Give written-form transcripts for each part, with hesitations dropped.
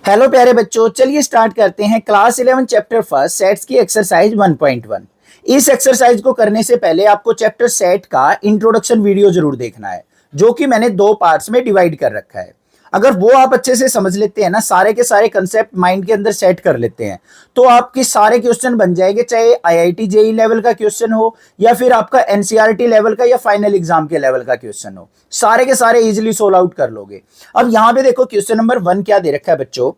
Hello प्यारे बच्चों, चलिए स्टार्ट करते हैं क्लास 11 चैप्टर फर्स्ट सेट्स की एक्सरसाइज 1.1। इस एक्सरसाइज को करने से पहले आपको चैप्टर सेट का इंट्रोडक्शन वीडियो जरूर देखना है, जो कि मैंने दो पार्ट्स में डिवाइड कर रखा है। अगर वो आप अच्छे से समझ लेते हैं ना, सारे के सारे कंसेप्ट माइंड के अंदर सेट कर लेते हैं, तो आपके सारे क्वेश्चन बन जाएंगे, चाहे आईआईटी जेई लेवल का क्वेश्चन हो या फिर आपका एनसीईआरटी लेवल का या फाइनल एग्जाम के लेवल का क्वेश्चन हो, सारे के सारे इजिली सोल्व आउट कर लोगे। अब यहां पे देखो क्वेश्चन नंबर 1 क्या दे रखा है बच्चों,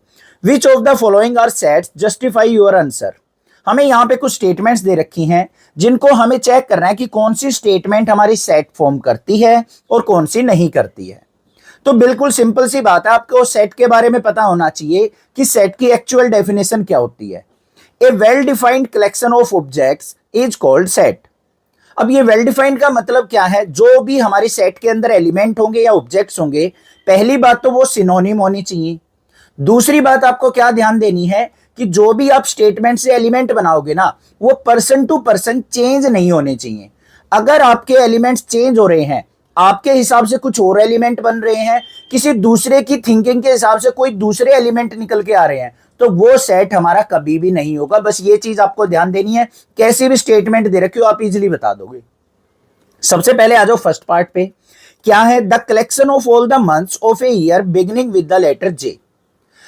which of the following are sets justify your answer. हमें यहां पे कुछ स्टेटमेंट्स दे रखी हैं जिनको हमें चेक करना है कि कौन सी स्टेटमेंट हमारी सेट फॉर्म करती है और कौन सी नहीं करती है। तो बिल्कुल सिंपल सी बात है, आपको सेट के बारे में पता होना चाहिए कि सेट की एक्चुअल डेफिनेशन क्या होती है। A well defined collection of objects is called set. अब ये वेल डिफाइंड का मतलब क्या है, जो भी हमारी सेट के अंदर एलिमेंट होंगे या ऑब्जेक्ट्स होंगे, पहली बात तो वो सिनोनिम होनी चाहिए। दूसरी बात आपको क्या ध्यान देनी है कि जो भी आप स्टेटमेंट से एलिमेंट बनाओगे ना, वो पर्सन टू पर्सन चेंज नहीं होने चाहिए। अगर आपके एलिमेंट्स चेंज हो रहे हैं, आपके हिसाब से कुछ और एलिमेंट बन रहे हैं, किसी दूसरे की थिंकिंग के हिसाब से कोई दूसरे एलिमेंट निकल के आ रहे हैं, तो वो सेट हमारा कभी भी नहीं होगा। बस ये चीज आपको ध्यान देनी है। कैसी भी स्टेटमेंट दे रखी हो आप इजिली बता दोगे। सबसे पहले आ जाओ फर्स्ट पार्ट पे। क्या है, the collection of all the months of a year beginning with the letter J.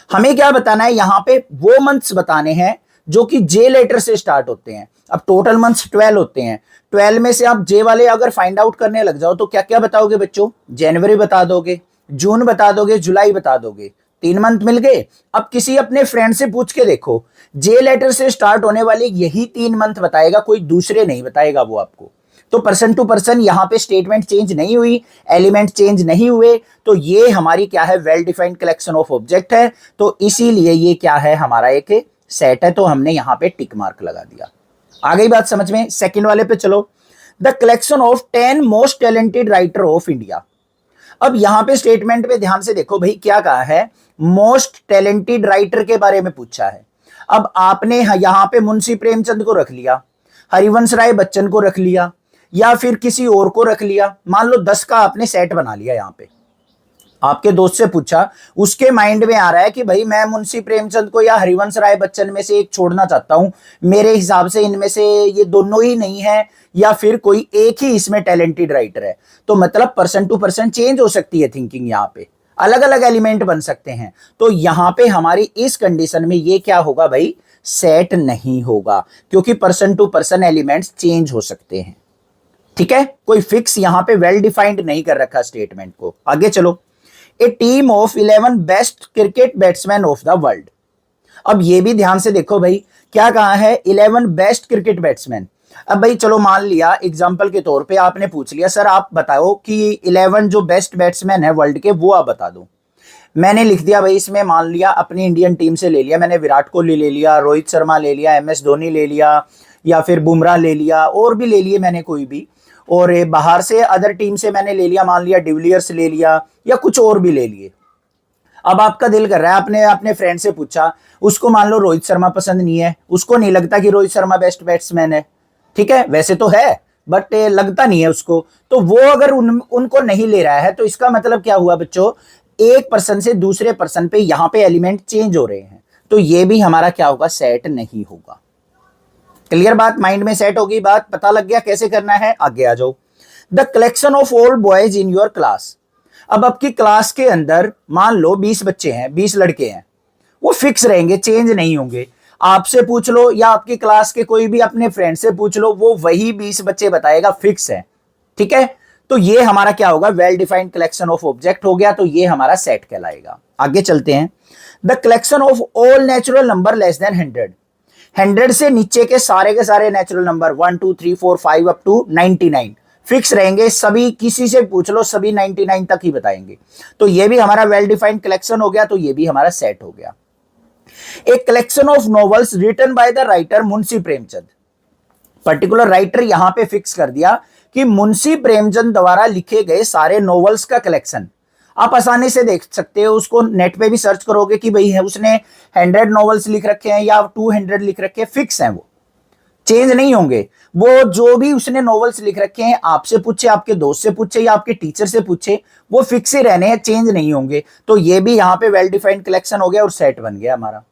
हमें क्या बताना है, यहां पे वो मंथ्स बताने हैं जो कि जे लेटर से स्टार्ट होते हैं। अब टोटल मंथ्स 12 होते हैं, 12 में से आप जे वाले अगर फाइंड आउट करने लग जाओ तो क्या क्या बताओगे बच्चों, जनवरी बता दोगे, जून बता दोगे, जुलाई बता दोगे, 3 मंथ मिल गए। अब किसी अपने फ्रेंड से पूछ के देखो, जे लेटर से स्टार्ट होने वाले यही 3 मंथ बताएगा, कोई दूसरे नहीं बताएगा वो आपको। तो पर्सन टू पर्सन यहां पे स्टेटमेंट चेंज नहीं हुई, एलिमेंट चेंज नहीं हुए, तो ये हमारी क्या है, well defined collection of object है। तो इसीलिए ये क्या है, हमारा एक सेट है। तो हमने यहां पे टिक मार्क लगा दिया। आ गई बात समझ में। सेकंड वाले पे चलो, the collection of 10 most talented writer of India. अब यहां पे स्टेटमेंट पे ध्यान से देखो भाई, क्या कहा है, मोस्ट टैलेंटेड राइटर के बारे में पूछा है। अब आपने यहां पे मुंशी प्रेमचंद को रख लिया, हरिवंश राय बच्चन को रख लिया, या फिर किसी और को रख लिया। मान लो 10 का आपने सेट बना लिया। यहां पे आपके दोस्त से पूछा, उसके माइंड में आ रहा है कि भाई मैं मुंशी प्रेमचंद को या हरिवंश राय बच्चन में से एक छोड़ना चाहता हूं, मेरे हिसाब से इनमें से ये दोनों ही नहीं है, या फिर कोई एक ही इसमें टैलेंटेड राइटर है। तो मतलब पर्सन टू पर्सन चेंज हो सकती है थिंकिंग, यहां पे अलग अलग एलिमेंट बन सकते हैं। तो यहां पे हमारी इस कंडीशन में ये क्या होगा भाई, सेट नहीं होगा, क्योंकि person to person elements change हो सकते हैं। ठीक है, कोई फिक्स यहां पे वेल डिफाइंड नहीं कर रखा स्टेटमेंट को। आगे चलो, a team of 11 best cricket batsman of the world. अब ये भी ध्यान से देखो भाई, क्या कहा है, 11 बेस्ट क्रिकेट बैट्समैन। अब भाई चलो मान लिया एग्जांपल के तौर पे आपने पूछ लिया, सर आप बताओ कि 11 जो बेस्ट बैट्समैन है वर्ल्ड के वो आप बता दो। मैंने लिख दिया भाई, इसमें मान लिया अपनी इंडियन टीम से ले लिया मैंने, विराट कोहली ले लिया, रोहित शर्मा ले लिया, MS धोनी ले लिया, या फिर बुमराह ले लिया, और भी ले लिए मैंने कोई भी, और बाहर से अदर टीम से मैंने ले लिया, मान लिया डिविलियर्स ले लिया, या कुछ और भी ले लिए। अब आपका दिल कर रहा है, आपने अपने फ्रेंड से पूछा, उसको मान लो रोहित शर्मा पसंद नहीं है, उसको नहीं लगता कि रोहित शर्मा बेस्ट बैट्समैन है। ठीक है, वैसे तो है बट लगता नहीं है उसको। तो वो अगर उनको नहीं ले रहा है, तो इसका मतलब क्या हुआ बच्चों, एक पर्सन से दूसरे पर्सन पे यहां पे एलिमेंट चेंज हो रहे हैं। तो ये भी हमारा क्या होगा, सेट नहीं होगा। क्लियर बात, माइंड में सेट होगी बात, पता लग गया कैसे करना है। आगे आ जाओ, the collection of all boys in your class. अब आपकी क्लास के अंदर मान लो 20 बच्चे हैं, 20 लड़के हैं, वो फिक्स रहेंगे, चेंज नहीं होंगे। आपसे पूछ लो या आपकी क्लास के कोई भी अपने फ्रेंड से पूछ लो, वो वही 20 बच्चे बताएगा, फिक्स है। ठीक है, तो ये हमारा क्या होगा, well defined collection of object हो गया। तो ये हमारा सेट कहलाएगा। आगे चलते हैं, the collection of all natural number less than 100। 100 से नीचे के सारे natural number 1 2 3 4 5 up to 99 fix रहेंगे। सभी किसी से पूछ लो, सभी 99 तक ही बताएंगे। तो ये भी हमारा वेल डिफाइंड कलेक्शन हो गया। तो ये भी हमारा सेट हो गया। एक collection of novels written by the writer Munshi Premchand. Particular writer यहां पे फिक्स कर दिया कि मुंशी प्रेमचंद द्वारा लिखे गए सारे नॉवेल्स का कलेक्शन। आप आसानी से देख सकते हो, उसको नेट पे भी सर्च करोगे कि भाई है उसने 100 नॉवेल्स लिख रखे हैं या 200 लिख रखे हैं, फिक्स है वो। चेंज नहीं होंगे। वो जो भी उसने नॉवेल्स लिख रखे हैं, आपसे पूछे, आपके दोस्त से पूछे या आपके टीचर से पूछे, वो फिक्स ही रहने हैं, चेंज नहीं होंगे। तो ये भी यहाँ पे वेल डिफाइंड कलेक्शन हो गया और सेट बन गया हमारा।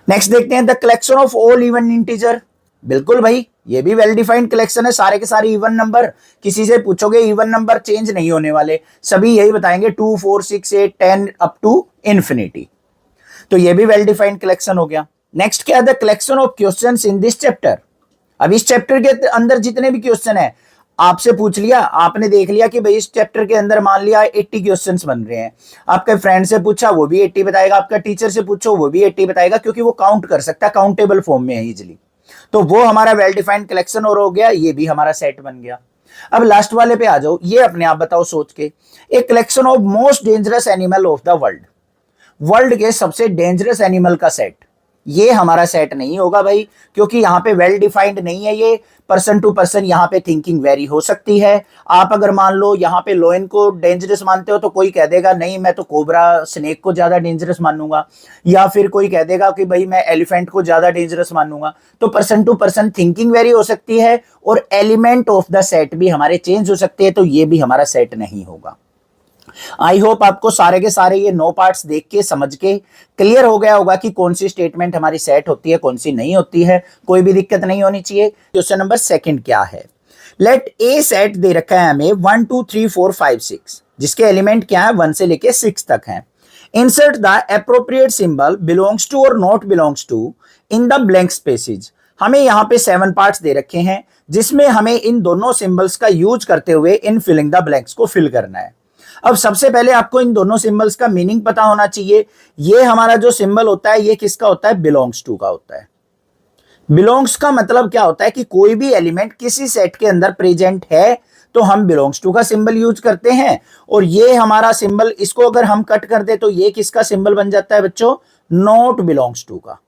नेक्स्ट देखते हैं the collection of all even integer. बिल्कुल भाई, ये भी वेल डिफाइंड कलेक्शन है, सारे के सारे इवन नंबर। किसी से पूछोगे इवन नंबर चेंज नहीं होने वाले, सभी यही बताएंगे 2 4 6 8 10 अप टू इंफिनिटी। तो ये भी वेल डिफाइंड कलेक्शन हो गया। नेक्स्ट क्या है, the collection of questions in this chapter. अब इस चैप्टर के अंदर जितने भी क्वेश्चन है, आपसे पूछ लिया, आपने देख लिया कि भाई इस चैप्टर के अंदर मान लिया 80 क्वेश्चंस बन रहे हैं। आपके फ्रेंड से पूछा, वो भी 80 बताएगा, आपका टीचर से पूछो, वो भी 80 बताएगा, क्योंकि वो काउंट कर सकता है, काउंटेबल फॉर्म में है इजिली। तो वो हमारा वेल डिफाइंड कलेक्शन और हो गया, ये भी हमारा सेट बन गया। अब लास्ट वाले पे आ जाओ, ये अपने आप बताओ सोच के, एक collection of most dangerous animal of the world. World के सबसे डेंजरस एनिमल का सेट, ये हमारा सेट नहीं होगा भाई, क्योंकि यहाँ पे वेल डिफाइंड नहीं है। ये पर्सन टू पर्सन यहाँ पे थिंकिंग वेरी हो सकती है। आप अगर मान लो यहाँ पे लोयन को डेंजरस मानते हो, तो कोई कह देगा नहीं मैं तो कोबरा स्नेक को ज्यादा डेंजरस मानूंगा, या फिर कोई कह देगा कि भाई मैं एलिफेंट को ज्यादा डेंजरस मानूंगा। तो person to person thinking vary हो सकती है, और एलिमेंट ऑफ द सेट भी हमारे चेंज हो सकते हैं, तो ये भी हमारा सेट नहीं होगा। आई होप आपको सारे के सारे ये 9 पार्ट्स देख के समझ के क्लियर हो गया होगा कि कौन सी स्टेटमेंट हमारी सेट होती है, कौन सी नहीं होती है। कोई भी दिक्कत नहीं होनी चाहिए। क्वेश्चन नंबर 2 क्या है, लेट ए सेट दे रखा है हमें 1 2 3 4 5 6, जिसके एलिमेंट क्या है 1 से लेके 6 तक हैं। Insert the appropriate symbol belongs to और not belongs to in the blank spaces. हमें यहाँ पे 7 पार्ट्स दे रखे हैं, जिसमें हमें इन दोनों सिंबल्स का यूज करते हुए इन फिलिंग द ब्लैंक्स को फिल करना है। अब सबसे पहले आपको इन दोनों सिंबल्स का मीनिंग पता होना चाहिए। ये हमारा जो सिंबल होता है, ये किसका होता है, बिलोंग्स टू का होता है। बिलोंग्स का मतलब क्या होता है कि कोई भी एलिमेंट किसी सेट के अंदर प्रेजेंट है, तो हम बिलोंग्स टू का सिंबल यूज करते हैं। और ये हमारा सिंबल, इसको अगर हम कट कर दे तो ये किसका सिंबल बन जाता है बच्चों, नॉट बिलोंग्स टू का।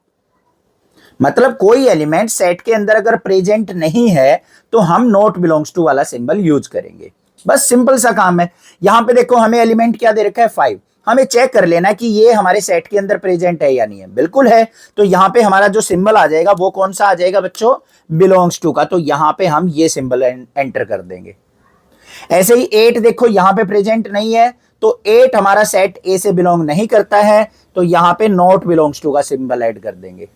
मतलब कोई एलिमेंट सेट के अंदर अगर प्रेजेंट नहीं है, तो हम नॉट बिलोंग्स टू वाला सिंबल यूज करेंगे। बस सिंपल सा काम है। यहां पे देखो हमें एलिमेंट क्या दे रखा है, 5। हमें चेक कर लेना कि ये हमारे सेट के अंदर प्रेजेंट है या नहीं है। बिल्कुल है, तो यहां पे हमारा जो सिंबल आ जाएगा वो कौन सा आ जाएगा बच्चों, बिलोंग्स टू का। तो यहां पे हम ये सिंबल एंटर कर देंगे। ऐसे ही 8 देखो यहां पे प्रेजेंट नहीं है, तो 8 हमारा सेट ए से बिलोंग नहीं करता है, तो यहां पे नॉट बिलोंग्स टू का सिंबल ऐड कर देंगे।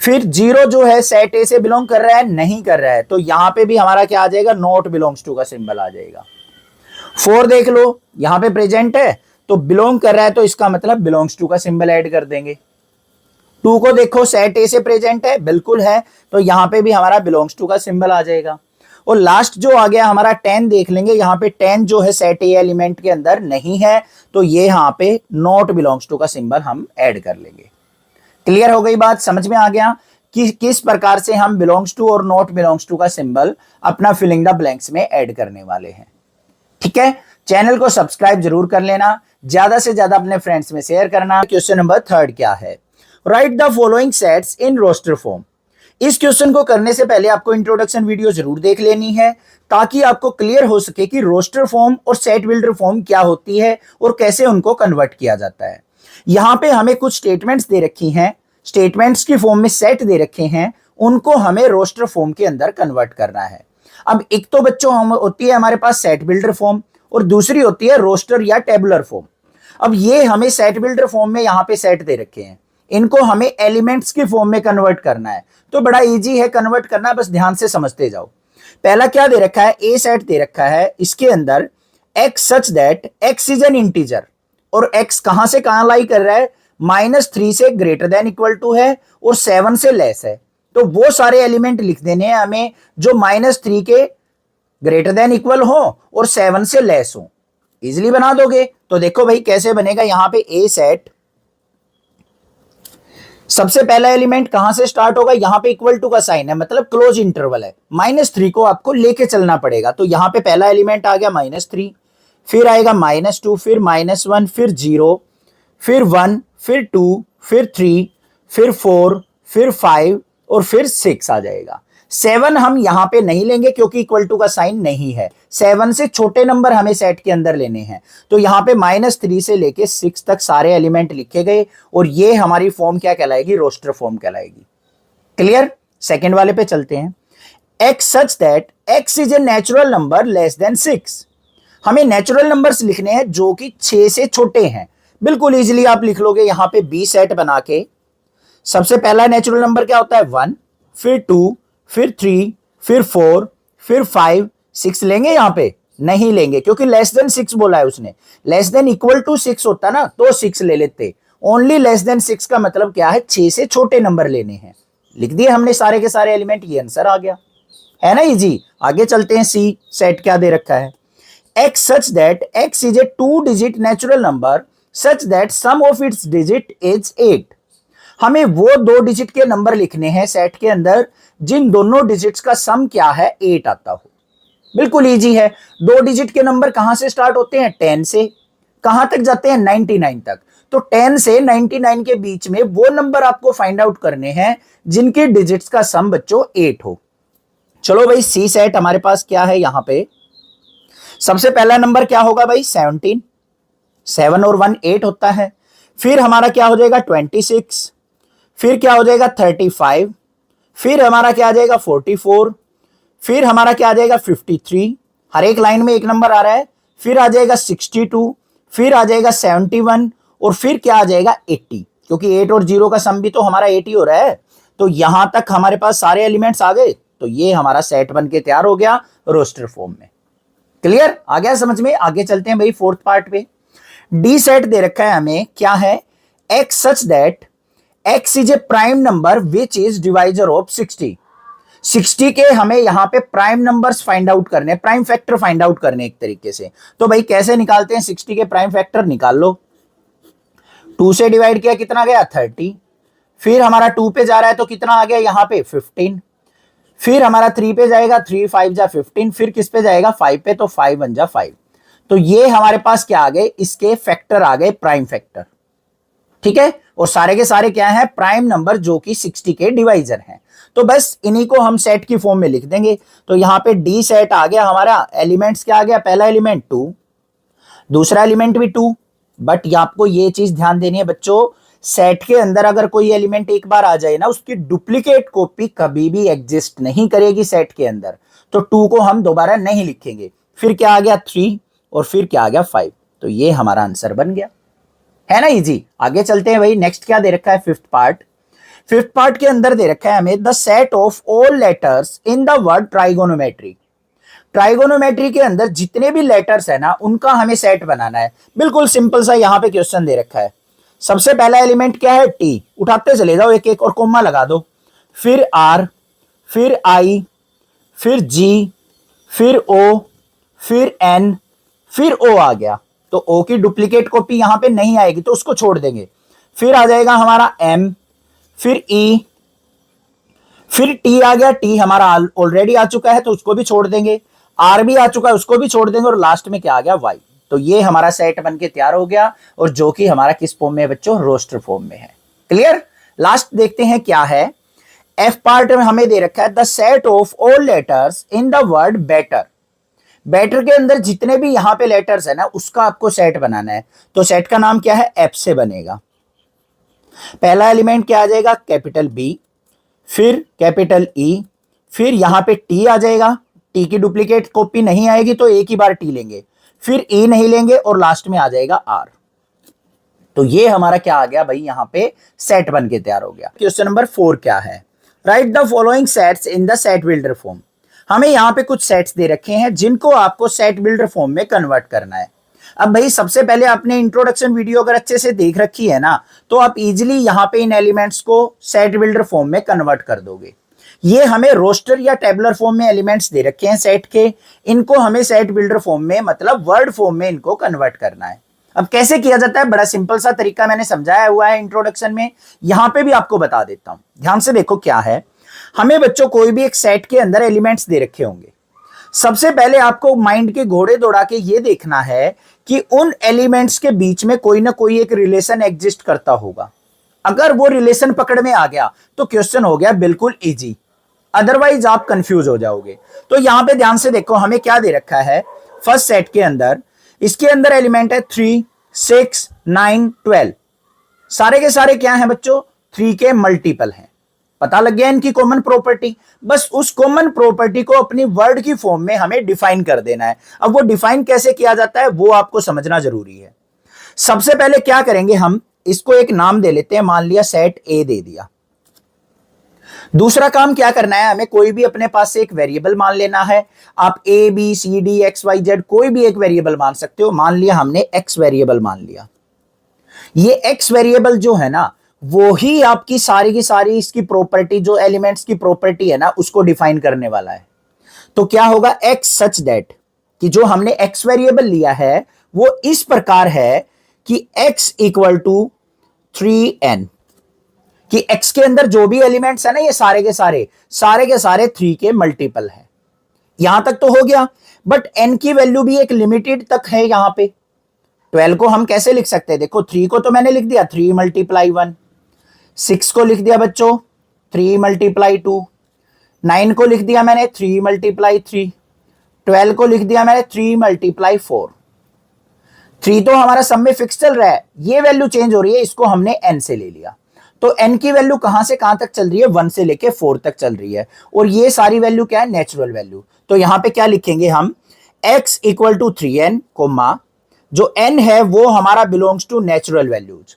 फिर 0 जो है सेट ए से बिलोंग कर रहा है, नहीं कर रहा है, तो यहां पे भी हमारा क्या आ जाएगा, नॉट बिलोंग्स टू का सिंबल आ जाएगा। 4 देख लो यहां पे प्रेजेंट है, तो बिलोंग कर रहा है, तो इसका मतलब बिलोंग्स टू का सिंबल ऐड कर देंगे। 2 को देखो सेट ए से प्रेजेंट है, बिल्कुल है, तो यहां पे भी हमारा बिलोंग्स टू का सिंबल आ जाएगा। और लास्ट जो आ गया हमारा 10 देख लेंगे, यहां पे 10 जो है सेट ए एलिमेंट के अंदर नहीं है, तो ये यहां पे नॉट बिलोंग्स टू का सिंबल हम ऐड कर लेंगे। क्लियर हो गई बात, समझ में आ गया कि किस प्रकार से हम बिलोंग्स टू और नॉट बिलोंग्स टू का सिंबल अपना फिलिंग द ब्लैंक्स में ऐड करने वाले हैं। ठीक है, चैनल को सब्सक्राइब जरूर कर लेना, ज्यादा से ज्यादा अपने फ्रेंड्स में शेयर करना। क्वेश्चन नंबर 3 क्या है, write the following sets in roster form. इस क्वेश्चन को करने से पहले आपको इंट्रोडक्शन वीडियो जरूर देख लेनी है, ताकि आपको क्लियर हो सके कि रोस्टर फॉर्म और सेट बिल्डर फॉर्म क्या होती है और कैसे उनको कन्वर्ट किया जाता है। यहां पे हमें कुछ स्टेटमेंट्स दे रखी हैं, स्टेटमेंट्स की फॉर्म में सेट दे रखे हैं, उनको हमें रोस्टर फॉर्म के अंदर कन्वर्ट करना है। अब एक तो बच्चों हम होती है हमारे पास सेट बिल्डर फॉर्म, और दूसरी होती है रोस्टर या टेबुलर फॉर्म। अब ये हमें सेट बिल्डर फॉर्म में यहां पे सेट दे रखे हैं, इनको हमें एलिमेंट्स की फॉर्म में कन्वर्ट करना है। तो बड़ा इजी है कन्वर्ट करना, बस ध्यान से समझते जाओ। पहला क्या दे रखा है, ए सेट दे रखा है, इसके अंदर x such that x is an integer, और x कहां से कहां लाई कर रहा है, -3 से ग्रेटर देन इक्वल टू है और 7 से लेस है। तो वो सारे एलिमेंट लिख देने हैं हमें जो -3 के ग्रेटर देन इक्वल हो और 7 से लेस हो। इजिली बना दोगे। तो देखो भाई कैसे बनेगा, यहां पे ए सेट, सबसे पहला एलिमेंट कहां से स्टार्ट होगा, यहां पे इक्वल टू का साइन है, मतलब क्लोज इंटरवल है, -3 को आपको लेके चलना पड़ेगा। तो यहां पे पहला एलिमेंट आ गया -3, फिर आएगा -2, फिर -1, फिर 0, फिर 1, फिर 2, फिर 3, फिर 4, फिर 5 और फिर 6 आ जाएगा। 7 हम यहां पे नहीं लेंगे क्योंकि इक्वल टू का साइन नहीं है। 7 से छोटे नंबर हमें सेट के अंदर लेने हैं। तो यहां पे -3 से लेके 6 तक सारे एलिमेंट लिखे गए, और ये हमारी फॉर्म क्या कहलाएगी, रोस्टर फॉर्म कहलाएगी। क्लियर, सेकेंड वाले पे चलते हैं। x such that x is a natural number less then 6। हमें नेचुरल नंबर्स लिखने हैं जो कि 6 से छोटे हैं। बिल्कुल इजीली आप लिख लोगे यहां पे बी सेट बना के। सबसे पहला नेचुरल नंबर क्या होता है 1, फिर 2, फिर 3, फिर 4, फिर 5, 6 लेंगे यहां पे? नहीं लेंगे, क्योंकि लेस देन 6 बोला है उसने। लेस देन इक्वल टू 6 होता ना तो 6 ले लेते। ओनली लेस देन 6 का मतलब क्या है? 6 से छोटे नंबर लेने हैं। लिख दिए हमने सारे के सारे एलिमेंट, ये आंसर आ गया, है ना इजी। आगे चलते हैं, सी सेट क्या दे रखा है? x such that x is a 2-digit natural number such that sum of its digit is 8। हमें वो 2 डिजिट के नंबर लिखने हैं सेट के अंदर जिन दोनों डिजिट्स का सम क्या है 8 आता हो। बिल्कुल इजी है। 2 डिजिट के नंबर कहां से स्टार्ट होते हैं? 10 से। कहां तक जाते हैं? 99 तक। तो 10 से 99 के बीच में वो नंबर आपको फाइंड आउट करने हैं जिनके डिजिट्स का सम बच्चों 8 हो। चलो भाई, सी सेट हमारे पास क्या है यहां पे? सबसे पहला नंबर क्या होगा भाई? 17। 7 और 1 8 होता है। फिर हमारा क्या हो जाएगा? 26। फिर क्या हो जाएगा? 35। फिर हमारा क्या आ जाएगा? 44। फिर हमारा क्या आ जाएगा? 53। हर एक लाइन में एक नंबर आ रहा है। फिर आ जाएगा 62। फिर आ जाएगा 71 और फिर क्या आ जाएगा? 80, क्योंकि 8 और 0 का सम भी तो हमारा 80 हो रहा है। तो यहां तक हमारे पास सारे एलिमेंट्स आ गए। तो ये हमारा सेट बन के तैयार हो गया रोस्टर फॉर्म में। क्लियर? आ गया समझ में? आगे चलते हैं भाई फोर्थ पार्ट पे। डी सेट दे रखा है हमें, क्या है? x such that x is A prime number which is divisor of 60। 60 के हमें यहां पे प्राइम नंबर्स फाइंड आउट करने, प्राइम फैक्टर फाइंड आउट करने एक तरीके से। तो भाई कैसे निकालते हैं? 60 के प्राइम फैक्टर निकाल लो। 2 से डिवाइड किया, कितना गया? 30। फिर हमारा 2 पे जा रहा है तो कितना आ गया यहां पे? 15। फिर हमारा 3 पे जाएगा, 3 5 जा 15। फिर किस पे जाएगा? 5 पे, तो 5 1 जा 5। तो ये हमारे पास क्या आ गए? इसके फैक्टर आ गए, प्राइम फैक्टर। ठीक है, और सारे के सारे क्या है? प्राइम नंबर जो कि 60 के डिवाइजर हैं। तो बस इन्हीं को हम सेट की फॉर्म में लिख देंगे। तो यहां पे डी सेट आ गया हमारा। एलिमेंट्स क्या आ गया? पहला एलिमेंट 2, दूसरा एलिमेंट भी 2। बट आपको ये चीज ध्यान देनी है बच्चों, सेट के अंदर अगर कोई एलिमेंट एक बार आ जाए ना, उसकी डुप्लीकेट कॉपी कभी भी एग्जिस्ट नहीं करेगी सेट के अंदर। तो 2 को हम दोबारा नहीं लिखेंगे। फिर क्या आ गया? 3 और फिर क्या आ गया? 5। तो ये हमारा आंसर बन गया, है ना इजी। आगे चलते हैं भाई, नेक्स्ट क्या दे रखा है? Fifth part. फिफ्थ पार्ट के अंदर दे रखा है हमें the set of all letters in the word trigonometry. Trigonometry के अंदर जितने भी लेटर्स है ना, उनका हमें सेट बनाना है। बिल्कुल सिंपल सा यहां पे क्वेश्चन दे रखा है। सबसे पहला एलिमेंट क्या है? टी। उठाते चले जाओ एक एक और कोमा लगा दो। फिर आर, फिर आई, फिर जी, फिर ओ, फिर एन, फिर ओ आ गया। तो ओ की डुप्लीकेट कॉपी यहां पे नहीं आएगी तो उसको छोड़ देंगे। फिर आ जाएगा हमारा एम, फिर ई, फिर टी आ गया। टी हमारा ऑलरेडी आ चुका है तो उसको भी छोड़ देंगे। आर भी आ चुका है, उसको भी छोड़ देंगे। और लास्ट में क्या आ गया? वाई। तो ये हमारा सेट बन के तैयार हो गया, और जो कि हमारा किस फॉर्म में है बच्चों? रोस्टर फॉर्म में है। क्लियर? लास्ट देखते हैं क्या है। एफ पार्ट में हमें दे रखा है the set of all letters in the word better. Better के अंदर जितने भी यहां पे लेटर्स है ना, उसका आपको सेट बनाना है। तो सेट का नाम क्या है? एफ से बनेगा। पहला एलिमेंट क्या आ जाएगा? कैपिटल बी, फिर कैपिटल ई, फिर यहां पे टी आ जाएगा। टी की डुप्लीकेट कॉपी नहीं आएगी तो एक ही बार टी लेंगे। फिर ई नहीं लेंगे और लास्ट में आ जाएगा आर। तो ये हमारा क्या आ गया भाई? यहां पे सेट बन के तैयार हो गया। क्वेश्चन नंबर 4 क्या है? Write the following sets in the set builder form. हमें यहां पे कुछ सेट्स दे रखे हैं जिनको आपको सेट बिल्डर फॉर्म में कन्वर्ट करना है। अब भाई सबसे पहले आपने इंट्रोडक्शन वीडियो अगर अच्छे से देख रखी है ना, तो आप इजीली यहां पे इन एलिमेंट्स को सेट बिल्डर फॉर्म में कन्वर्ट कर दोगे। ये हमें रोस्टर या टेबलर फॉर्म में एलिमेंट्स दे रखे हैं सेट के, इनको हमें सेट बिल्डर फॉर्म में, मतलब वर्ड फॉर्म में इनको कन्वर्ट करना है। अब कैसे किया जाता है? बड़ा सिंपल सा तरीका मैंने समझाया हुआ है इंट्रोडक्शन में, यहां पे भी आपको बता देता हूं। ध्यान से देखो क्या है। हमें बच्चों कोई भी एक सेट के अंदर एलिमेंट्स दे रखे होंगे। सबसे पहले आपको माइंड के घोड़े दौड़ा के ये देखना है कि उन एलिमेंट्स के बीच में कोई ना कोई एक रिलेशन एग्जिस्ट करता होगा। अगर वो रिलेशन पकड़ में आ गया तो क्वेश्चन हो गया बिल्कुल इजी, अदरवाइज आप कंफ्यूज हो जाओगे। तो यहां पे ध्यान से देखो हमें क्या दे रखा है फर्स्ट सेट के अंदर। इसके अंदर एलिमेंट है 3, 6, 9, 12। सारे के सारे क्या हैं बच्चों? 3 के मल्टीपल हैं। पता लग गया इनकी कॉमन प्रॉपर्टी। बस उस कॉमन प्रॉपर्टी को अपनी वर्ड की फॉर्म में हमें डिफाइन कर देना है। अब वो डिफाइन कैसे किया जाता है वो आपको समझना जरूरी है। सबसे पहले क्या करेंगे, हम इसको एक नाम दे लेते हैं, मान लिया सेट ए दे दिया। दूसरा काम क्या करना है, हमें कोई भी अपने पास से एक वेरिएबल मान लेना है। आप A B C D X Y Z कोई भी एक वेरिएबल मान सकते हो। मान लिया हमने एक्स वेरिएबल मान लिया। ये एक्स वेरिएबल जो है ना, वो ही आपकी सारी की सारी इसकी प्रॉपर्टी, जो एलिमेंट्स की प्रॉपर्टी है ना, उसको डिफाइन करने वाला है। तो क्या होगा, एक्स सच दैट, कि जो हमने एक्स वेरिएबल लिया है वो इस प्रकार है कि x इक्वल टू 3n, कि x के अंदर जो भी एलिमेंट्स है ना, ये सारे के सारे 3 के मल्टीपल है। यहां तक तो हो गया, बट n की वैल्यू भी एक लिमिटेड तक है। यहां पे 12 को हम कैसे लिख सकते हैं, देखो 3 को तो मैंने लिख दिया 3 मल्टीप्लाई 1, 6 को लिख दिया बच्चों 3 मल्टीप्लाई 2, 9 को लिख दिया मैंने 3 मल्टीप्लाई 3, 12 को लिख दिया मैंने 3 मल्टीप्लाई 4। 3 तो हमारा सब में फिक्स चल रहा है, ये वैल्यू चेंज हो रही है, इसको हमने n से ले लिया। तो n की वैल्यू कहां से कहां तक चल रही है, 1 से लेके 4 तक चल रही है। और ये सारी वैल्यू क्या है, नेचुरल वैल्यू। तो यहां पे क्या लिखेंगे हम, x equal to 3n comma, जो n है वो हमारा बिलोंग्स टू नेचुरल वैल्यूज।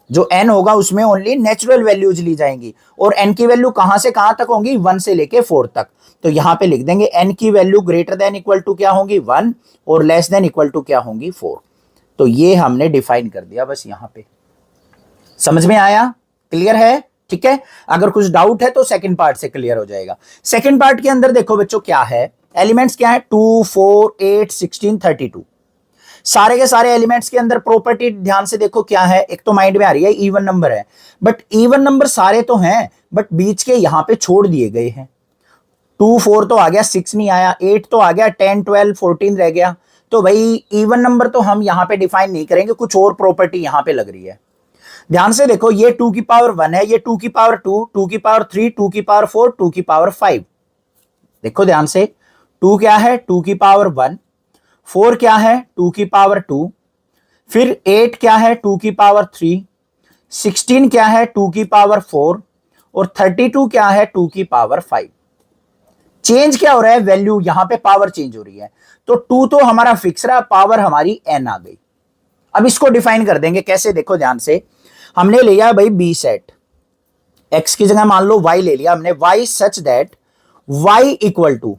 जो n होगा उसमें ओनली नेचुरल वैल्यूज ली जाएंगी। और n की वैल्यू कहां से कहां तक होंगी, 1 से लेके 4 तक। तो यहां पे लिख देंगे n की value greater than equal to क्या होंगी, 1, और लेस देन इक्वल टू क्या होंगी, 4। तो ये हमने डिफाइन कर दिया बस। यहां पे समझ में आया, क्लियर है? ठीक है, अगर कुछ डाउट है तो सेकंड पार्ट से क्लियर हो जाएगा। सेकंड पार्ट के अंदर देखो बच्चों क्या है, एलिमेंट्स क्या है, 2 4 8 16 32। सारे के सारे एलिमेंट्स के अंदर प्रॉपर्टी ध्यान से देखो क्या है। एक तो माइंड में आ रही है इवन नंबर है, बट इवन नंबर सारे तो हैं, बट बीच के यहां पे छोड़ दिए गए हैं। 2 4 तो आ गया, 6 नहीं आया, 8 तो आ गया, 10 12 14 रह गया। तो भाई इवन नंबर तो हम यहां पे डिफाइन नहीं करेंगे, कुछ और प्रॉपर्टी यहां पे लग रही है। ध्यान से देखो, ये 2 की पावर 1 है, ये 2 की पावर 2, 2 की पावर 3, 2 की पावर 4, 2 की पावर 5। देखो ध्यान से, 2 क्या है, 2 की पावर 1, 4 क्या है, 2 की पावर 2, फिर 8 क्या है, 2 की पावर 3, 16 क्या है, 2 की पावर 4, और 32 क्या है, 2 की पावर 5। चेंज क्या हो रहा है, वैल्यू, यहां पे पावर चेंज हो रही है। तो 2 तो हमारा फिक्स रहा, पावर हमारी n आ गई। अब इसको डिफाइन कर देंगे कैसे, देखो ध्यान से, हमने लिया भाई बी सेट, x की जगह मान लो y ले लिया हमने, y such that y equal to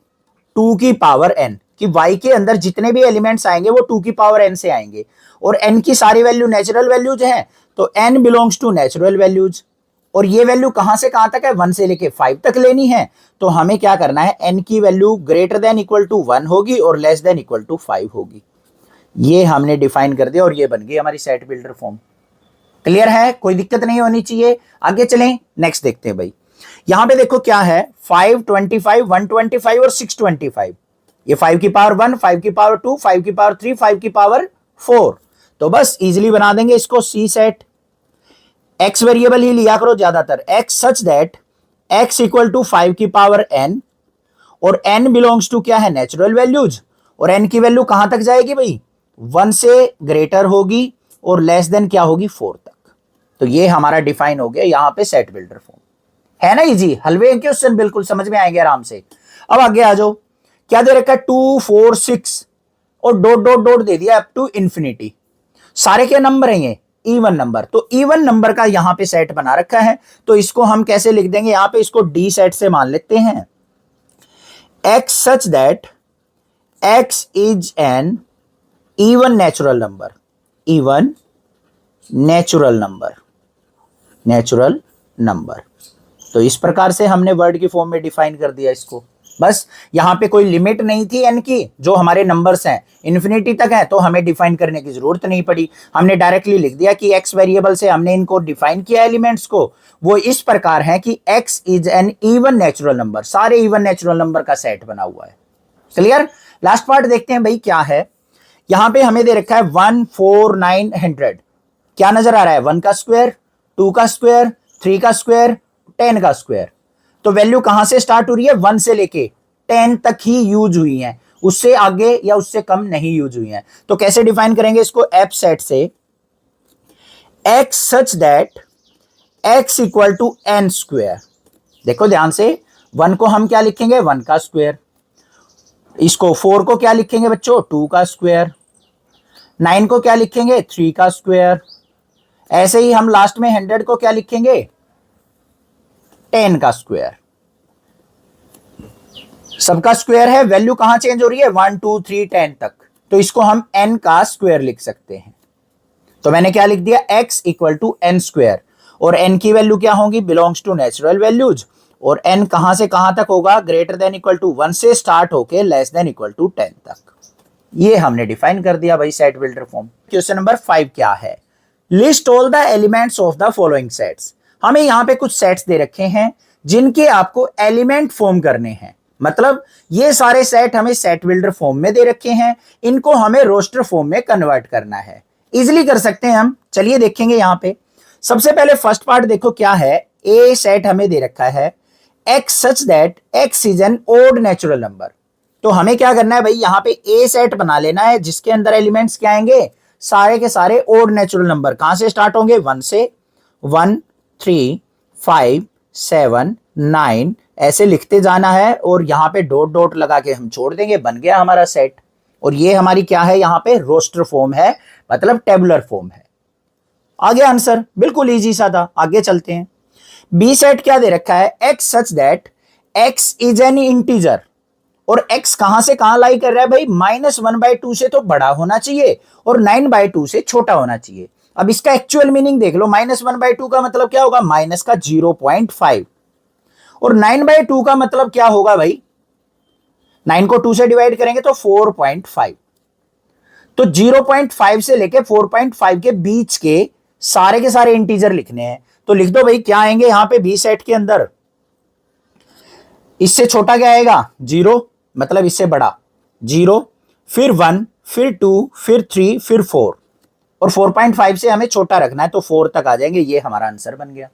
2 की पावर n, कि y के अंदर जितने भी एलिमेंट्स आएंगे वो 2 की पावर n से आएंगे। और n की सारी वैल्यू नेचुरल वैल्यूज हैं, तो n belongs to natural values. और ये वैल्यू कहां से कहां तक है, 1 से लेके 5 तक लेनी है। तो हमें क्या करना है, n की value greater than equal to 1 होगी और लेस देन इक्वल टू 5 होगी। ये हमने डिफाइन कर दिया और ये बन गई हमारी सेट बिल्डर फॉर्म। क्लियर है, कोई दिक्कत नहीं होनी चाहिए। आगे चलें, नेक्स्ट देखते हैं भाई। यहां पे देखो क्या है, 5 25 125 और 625। ये 5 की पावर 1, 5 की पावर 2, 5 की पावर 3, 5 की पावर 4। तो बस इजीली बना देंगे इसको सी सेट। एक्स वेरिएबल ही लिया करो ज्यादातर, X such that X equal to 5 की पावर n, और n बिलोंग्स टू क्या है, नेचुरल वैल्यूज। और n की वैल्यू कहां तक जाएगी भाई, 1 से ग्रेटर होगी और लेस देन क्या होगी, 4 तक। तो ये हमारा डिफाइन हो गया यहां पे सेट बिल्डर फॉर्म। है ना इजी, हलवे क्वेश्चन बिल्कुल समझ में आएंगे आराम से। अब आगे आ जाओ, क्या दे रखा है, 2 4 6 और डॉट डॉट डॉट दे दिया अप टू इंफिनिटी। सारे के नंबर हैं ये इवन नंबर, तो इवन नंबर का यहां पे सेट बना रखा है। तो इसको हम कैसे लिख देंगे, यहां पे इसको डी सेट से मान लेते हैं। x such that x is N even natural number, even natural number, natural number. तो इस प्रकार से हमने वर्ड की फॉर्म में डिफाइन कर दिया इसको। बस यहां पे कोई लिमिट नहीं थी n की, जो हमारे नंबर्स हैं इन्फिनिटी तक है, तो हमें डिफाइन करने की जरूरत नहीं पड़ी। हमने डायरेक्टली लिख दिया कि x वेरिएबल से हमने इनको डिफाइन किया एलिमेंट्स को। वो इस प्रकार है कि x is N even natural number, सारे इवन नेचुरल नंबर का सेट बना हुआ है। क्लियर? लास्ट पार्ट देखते हैं भाई क्या है। यहां पे हमें दे रखा है 1 4 9 100। क्या नजर आ रहा है, 1 का स्क्वायर, 2 का स्क्वायर, 3 का स्क्वायर, 10 का स्क्वायर। तो वैल्यू कहां से स्टार्ट हो रही है, 1 से लेके 10 तक ही यूज हुई हैं, उससे आगे या उससे कम नहीं यूज हुई हैं। तो कैसे डिफाइन करेंगे इसको, एफ सेट से x such that x equal to n square. देखो ध्यान से, 1 को हम क्या लिखेंगे, 1 का स्क्वायर, इसको 4 को क्या लिखेंगे बच्चों, 2 का स्क्वायर, 9 को क्या लिखेंगे, 3 का स्क्वायर, ऐसे ही हम लास्ट में 100 को क्या लिखेंगे, 10 का स्क्वायर। सबका स्क्वायर है, वैल्यू कहां चेंज हो रही है, 1 2 3 10 तक, तो इसको हम n का स्क्वायर लिख सकते हैं। तो मैंने क्या लिख दिया, x equal to n square, और n की वैल्यू क्या होगी, बिलोंग्स टू नेचुरल वैल्यूज, और n कहां से कहां तक होगा, ग्रेटर देन इक्वल टू 1 से स्टार्ट होके लेस देन इक्वल टू 10 तक। ये हमने डिफाइन कर दिया भाई set builder form. Question number 5 क्या है, list all the elements of the following sets. हमें यहां पे कुछ सेट्स दे रखे हैं जिनके आपको एलिमेंट फॉर्म करने हैं, मतलब ये सारे सेट हमें सेट बिल्डर फॉर्म में दे रखे हैं, इनको हमें रोस्टर फॉर्म में कन्वर्ट करना है। इजिली कर सकते हैं हम, चलिए देखेंगे यहां पे। सबसे पहले फर्स्ट पार्ट देखो क्या है, ए सेट हमें दे रखा है x such that x is an odd natural number. तो हमें क्या करना है भाई, यहां पे ए सेट बना लेना है जिसके अंदर एलिमेंट्स क्या आएंगे, सारे के सारे ओड नेचुरल नंबर। कहां से स्टार्ट होंगे, 1 से, 1 3 5 7 9 ऐसे लिखते जाना है, और यहां पे डॉट डॉट लगा के हम छोड़ देंगे, बन गया हमारा सेट। और ये हमारी क्या है, यहां पे रोस्टर फॉर्म है, मतलब टेबुलर फॉर्म है। आगे आंसर बिल्कुल इजी सा था, आगे चलते हैं। बी सेट क्या दे रखा है, x such that x is an integer, और x कहां से कहां लाई कर रहा है भाई, -1/2 से तो बड़ा होना चाहिए और 9/2 से छोटा होना चाहिए। अब इसका एक्चुअल मीनिंग देख लो, -1/2 का मतलब क्या होगा, माइनस का 0.5, और 9/2 का मतलब क्या होगा भाई, 9 को 2 से डिवाइड करेंगे तो 4.5। तो 0.5 से लेके 4.5 के बीच के सारे इंटीजर लिखने हैं। तो लिख दो भाई क्या आएंगे यहां पे बी सेट के अंदर, इससे छोटा क्या आएगा, 0, मतलब इससे बड़ा 0, फिर 1, फिर 2, फिर 3, फिर 4, और 4.5 से हमें छोटा रखना है तो 4 तक आ जाएंगे। ये हमारा आंसर बन गया।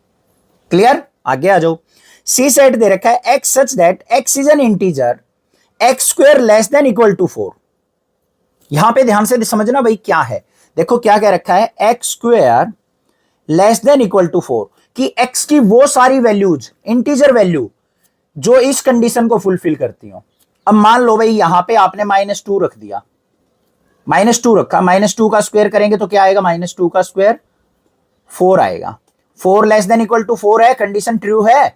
क्लियर, आगे आ जाओ। सी सेट दे रखा है x such that x is an integer x square less than equal to 4। यहां पे ध्यान से समझना भाई क्या है, देखो क्या कह रखा है, x square less than equal to 4, कि x की वो सारी वैल्यूज, इंटीजर वैल्यू जो इस कंडीशन को फुलफिल करती हो। अब मान लो भाई यहां पे आपने -2 रख दिया, -2 रखा, -2 का स्क्वायर करेंगे तो क्या आएगा, -2 का स्क्वायर 4 आएगा। 4 लेस देन इक्वल टू 4 है, कंडीशन ट्रू है,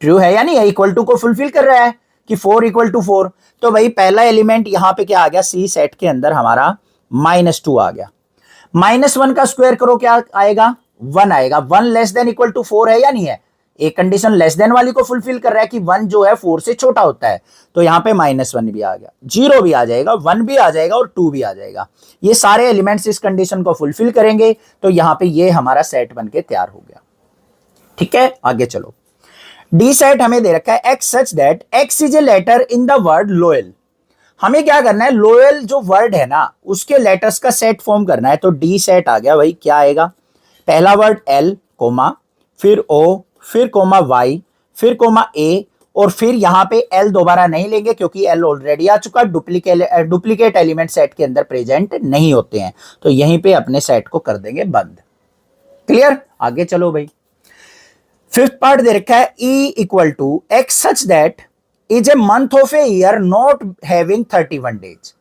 ट्रू है या नहीं है, इक्वल टू को फुलफिल कर रहा है कि 4 इक्वल टू 4। तो भाई पहला एलिमेंट यहां पे क्या आ गया, सी सेट के अंदर हमारा -2 आ गया। -1 का स्क्वायर करो क्या आएगा, 1 आएगा। 1 लेस देन इक्वल टू 4 है या नहीं है, एक कंडीशन लेस देन वाली को फुलफिल कर रहा है कि 1 जो है 4 से छोटा होता है, तो यहां पे -1 भी आ गया, 0 भी आ जाएगा, 1 भी आ जाएगा और 2 भी आ जाएगा। ये सारे एलिमेंट्स इस कंडीशन को फुलफिल करेंगे, तो यहां पे ये हमारा सेट बन के तैयार हो गया। ठीक है, आगे चलो। डी सेट हमें दे रखा है x such that x is a letter in the word loyal. हमें क्या करना है, लोयल जो वर्ड है ना उसके लेटर्स का सेट फॉर्म करना है। तो डी सेट आ गया भाई, क्या आएगा, पहला वर्ड L कोमा, फिर O, फिर कोमा Y, फिर कोमा A, और फिर यहां पे L दोबारा नहीं लेंगे क्योंकि L ऑलरेडी आ चुका, डुप्लीकेट एलिमेंट सेट के अंदर प्रेजेंट नहीं होते हैं, तो यहीं पे अपने सेट को कर देंगे बंद। क्लियर, आगे चलो भाई। फिफ्थ पार्ट दे रखा है E equal to x such that is a month of a year not having 31 days.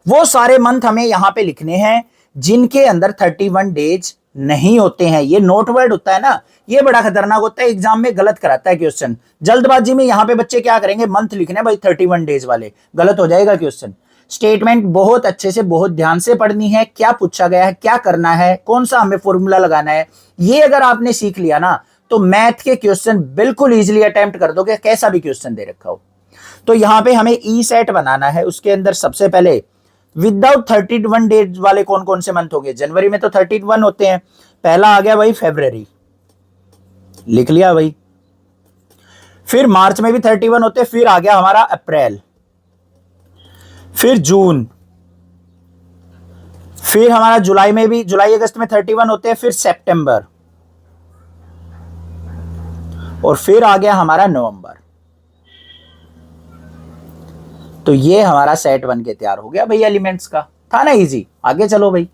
वो सारे मंथ हमें यहां पे लिखने हैं जिनके अंदर 31 डेज नहीं होते हैं। ये नोट वर्ड होता है ना, ये बड़ा खतरनाक होता है, एग्जाम में गलत कराता है क्वेश्चन। जल्दबाजी में यहां पे बच्चे क्या करेंगे, मंथ लिखने भाई 31 डेज वाले, गलत हो जाएगा क्वेश्चन। स्टेटमेंट बहुत अच्छे से, बहुत ध्यान से पढ़नी है, क्या पूछा गया है, क्या करना है, कौन सा हमें फॉर्मूला लगाना है, ये अगर आपने सीख लिया ना तो मैथ के क्वेश्चन बिल्कुल इजीली अटेम्प्ट कर दोगे, कैसा भी क्वेश्चन दे रखा हो। तो यहां पे हमें ई सेट बनाना है, उसके अंदर सबसे पहले विदाउट 31 डेज वाले कौन कौन से मंथ होंगे, जनवरी में तो 31 होते हैं, पहला आ गया भाई फरवरी, लिख लिया भाई। फिर मार्च में भी 31 होते हैं, फिर आ गया हमारा अप्रैल, फिर जून, फिर हमारा जुलाई में भी, जुलाई अगस्त में 31 होते हैं, फिर सितंबर, और फिर आ गया हमारा नवंबर। तो ये हमारा सेट बन के तैयार हो गया भाई एलिमेंट्स का, था ना इजी। आगे चलो भाई,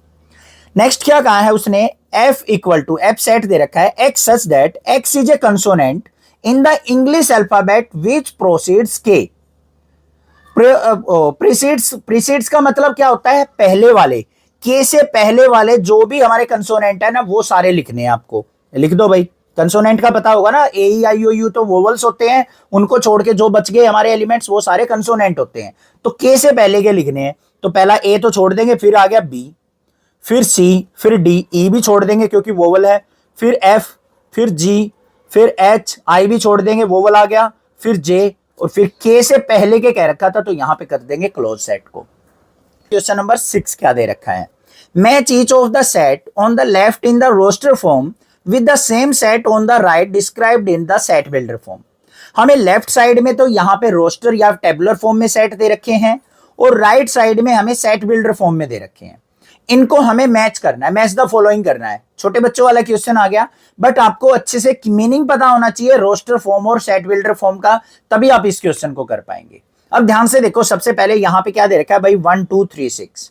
नेक्स्ट क्या कहा है उसने, f equal to, F set दे रखा है x such that x is a consonant in the English alphabet which proceeds K. Precedes का मतलब क्या होता है, पहले वाले, के से पहले वाले जो भी हमारे कंसोनेंट है ना वो सारे लिखने हैं आपको। लिख दो भाई, कंसोनेंट का पता होगा ना, ए ई आई ओ यू तो वोवल्स होते हैं, उनको छोड़ के जो बच गए हमारे एलिमेंट्स वो सारे कंसोनेंट होते हैं। तो के से पहले के लिखने हैं, तो पहला ए तो छोड़ देंगे, फिर आ गया बी, फिर सी, फिर डी, ई भी छोड़ देंगे क्योंकि वोवल है, फिर एफ, फिर जी, फिर एच, आई भी छोड़ देंगे वोवल आ गया, फिर जे, और फिर के से पहले के कह रखा था तो यहां पे कर देंगे क्लोज सेट को। क्वेश्चन नंबर 6 क्या दे रखा है, match each of the set on the left in the roster form with the same set on the right described in the set builder form. हमें लेफ्ट साइड में तो यहां पे रोस्टर या टेबुलर फॉर्म में सेट दे रखे हैं, और राइट साइड में हमें सेट बिल्डर फॉर्म में दे रखे हैं। इनको हमें मैच करना है, मैच द फॉलोइंग करना है। छोटे बच्चों वाला क्वेश्चन आ गया, बट आपको अच्छे से मीनिंग पता होना चाहिए रोस्टर फॉर्म और सेट बिल्डर फॉर्म का, तभी आप इस क्वेश्चन को कर पाएंगे। अब ध्यान से देखो, सबसे पहले यहां पे क्या दे रखा है भाई, 1 2 3 6,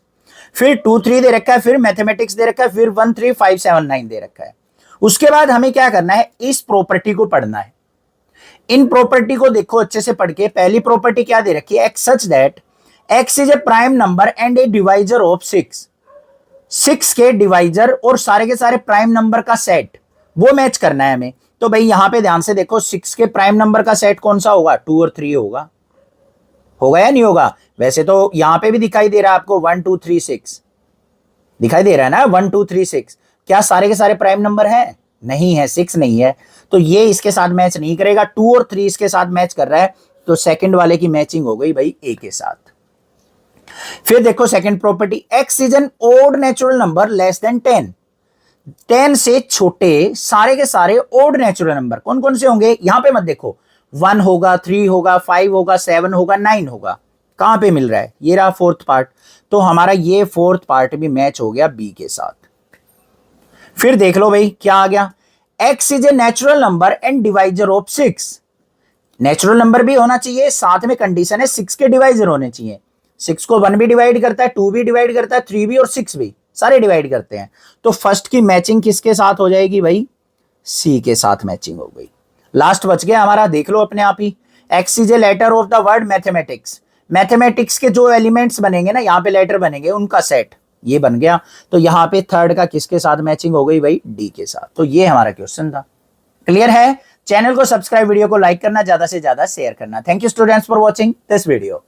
फिर 2 3 दे रखा है, फिर मैथमेटिक्स दे रखा है, फिर 1 3 5 7 9 दे रखा है। उसके बाद हमें क्या करना है, इस प्रॉपर्टी को पढ़ना है। इन प्रॉपर्टी को देखो अच्छे से पढ़ के। पहली प्रॉपर्टी क्या दे रखी है, x such that x is A prime number and A divisor of 6। 6 के डिवाइजर और सारे के सारे प्राइम नंबर का सेट, वो मैच करना है हमें। तो भाई यहां पे ध्यान से देखो, 6 के प्राइम नंबर का सेट कौन सा होगा, 2 और 3 होगा। होगा या नहीं होगा? वैसे तो यहां पे भी दिखाई दे रहा है आपको 1 2 3 6 दिखाई दे रहा है ना, 1 2 3 6। क्या सारे के सारे प्राइम नंबर है? नहीं है, 6 नहीं है, तो ये इसके साथ मैच नहीं करेगा। 2 और 3 इसके साथ मैच कर रहा है, तो सेकंड वाले की मैचिंग हो गई भाई ए के साथ। फिर देखो second property, x is an odd natural number less than 10। 10 से छोटे सारे के सारे ओड नेचुरल नंबर कौन कौन से होंगे, यहां पे मत देखो, 1 होगा, 3 होगा, 5 होगा, 7 होगा, 9 होगा। कहां पे मिल रहा है, ये रहा फोर्थ पार्ट, तो हमारा ये फोर्थ पार्ट भी मैच हो गया बी के साथ। फिर देख लो भाई क्या आ गया, x is a natural number and divisor of 6। Natural number भी होना चाहिए, साथ में कंडीशन है 6 के डिवाइजर होने चाहिए। 6 को 1 भी डिवाइड करता है, 2 भी डिवाइड करता है, 3 भी और 6 भी, सारे डिवाइड करते हैं। तो फर्स्ट की मैचिंग किसके साथ हो जाएगी भाई, सी के साथ मैचिंग हो गई। लास्ट बच गया हमारा, देख लो अपने आप ही, X is a letter of the word mathematics. Mathematics के जो एलिमेंट्स बनेंगे ना, यहाँ पे लेटर बनेंगे, उनका सेट ये बन गया। तो यहाँ पे थर्ड का किसके साथ मैचिंग हो गई भाई, डी के साथ। तो ये हमारा क्वेश्चन था। क्लियर है? चैनल को सब्सक्राइब, वीडियो को लाइक करना, ज्यादा से ज्यादा शेयर करना। Thank you students for watching this video.